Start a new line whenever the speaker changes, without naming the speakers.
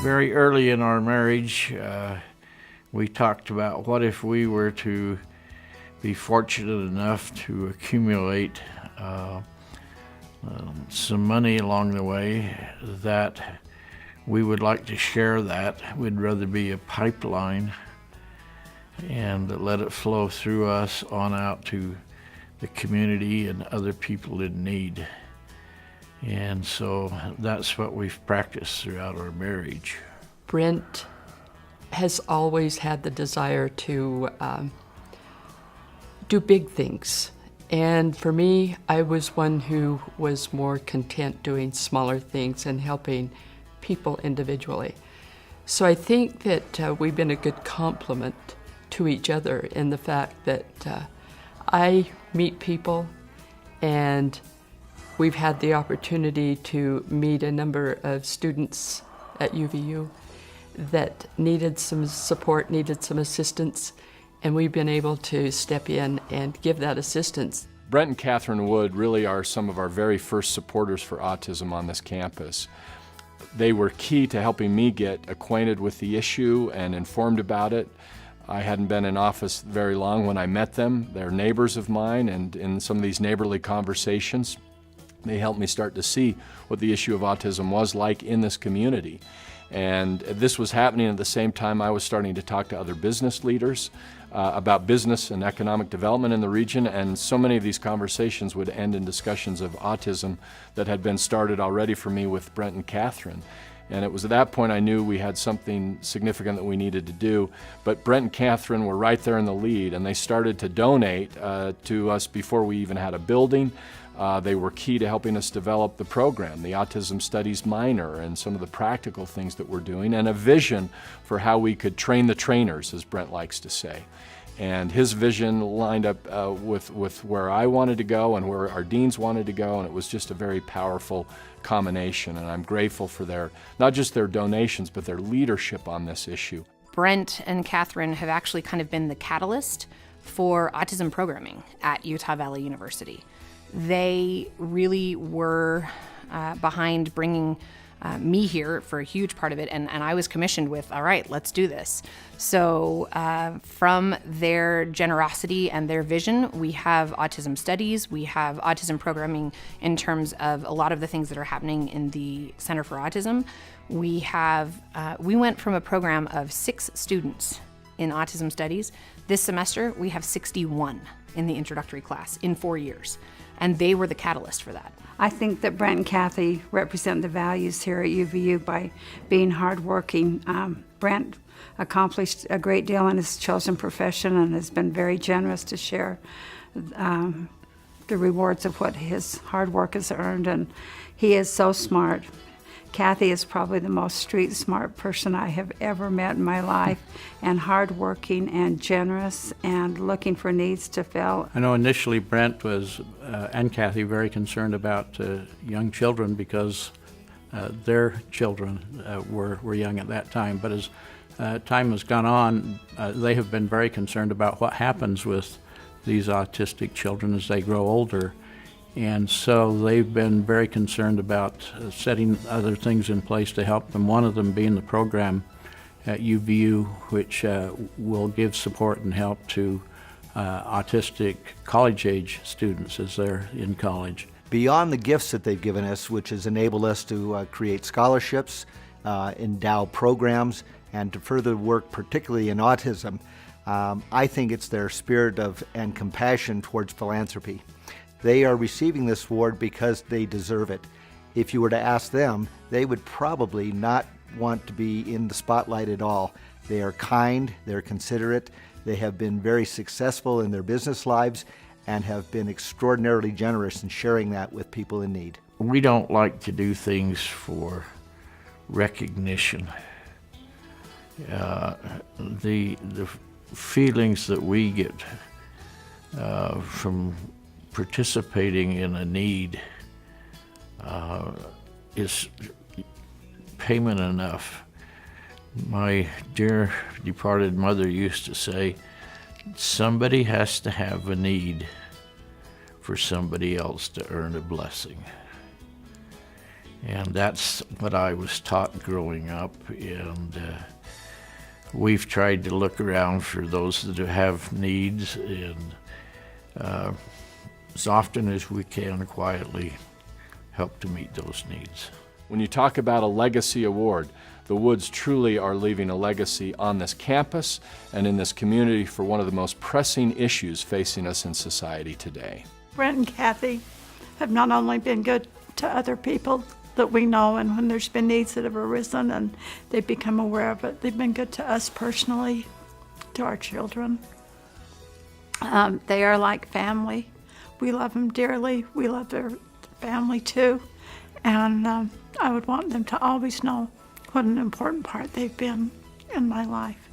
Very early in our marriage, we talked about what if we were to be fortunate enough to accumulate some money along the way, that we would like to share that. We'd rather be a pipeline and let it flow through us on out to the community and other people in need. And so that's what we've practiced throughout our marriage.
Brent has always had the desire to do big things. And for me, I was one who was more content doing smaller things and helping people individually. So I think that we've been a good complement to each other in the fact that I meet people, and we've had the opportunity to meet a number of students at UVU that needed some support, needed some assistance, and we've been able to step in and give that assistance.
Brent and Kathryn Wood really are some of our very first supporters for autism on this campus. They were key to helping me get acquainted with the issue and informed about it. I hadn't been in office very long when I met them. They're neighbors of mine, and in some of these neighborly conversations, they helped me start to see what the issue of autism was like in this community. And this was happening at the same time I was starting to talk to other business leaders about business and economic development in the region, and so many of these conversations would end in discussions of autism that had been started already for me with Brent and Kathryn. And it was at that point I knew we had something significant that we needed to do. But Brent and Kathryn were right there in the lead, and they started to donate to us before we even had a building. They were key to helping us develop the program, the Autism Studies minor, and some of the practical things that we're doing, and a vision for how we could train the trainers, as Brent likes to say. And his vision lined up with where I wanted to go and where our deans wanted to go, and it was just a very powerful combination. And I'm grateful for their, not just their donations, but their leadership on this issue.
Brent and Kathryn have actually kind of been the catalyst for autism programming at Utah Valley University. They really were behind bringing me here for a huge part of it, and I was commissioned with, all right, let's do this. So from their generosity and their vision, we have autism studies, we have autism programming in terms of a lot of the things that are happening in the Center for Autism. We went from a program of 6 students in autism studies. This semester, we have 61 in the introductory class in 4 years. And they were the catalyst for that.
I think that Brent and Kathy represent the values here at UVU by being hardworking. Brent accomplished a great deal in his chosen profession and has been very generous to share the rewards of what his hard work has earned, and he is so smart. Kathy is probably the most street smart person I have ever met in my life, and hardworking and generous and looking for needs to fill.
I know initially Brent was, and Kathy, very concerned about young children because their children were young at that time. But as time has gone on, they have been very concerned about what happens with these autistic children as they grow older. And so they've been very concerned about setting other things in place to help them, one of them being the program at UVU, which will give support and help to autistic college-age students as they're in college.
Beyond the gifts that they've given us, which has enabled us to create scholarships, endow programs, and to further work particularly in autism, I think it's their spirit and compassion towards philanthropy. They are receiving this award because they deserve it. If you were to ask them, they would probably not want to be in the spotlight at all. They are kind, they're considerate, they have been very successful in their business lives and have been extraordinarily generous in sharing that with people in need.
We don't like to do things for recognition. The feelings that we get from participating in a need is payment enough. My dear departed mother used to say, somebody has to have a need for somebody else to earn a blessing.
And that's what I was taught growing up, and we've tried to look around for those that have needs, and as often as we can, quietly help to meet those needs.
When you talk about a legacy award, the Woods truly are leaving a legacy on this campus and in this community for one of the most pressing issues facing us in society today.
Brent and Kathy have not only been good to other people that we know, and when there's been needs that have arisen and they've become aware of it, they've been good to us personally, to our children. They are like family. We love them dearly. We love their family too. And I would want them to always know what an important part they've been in my life.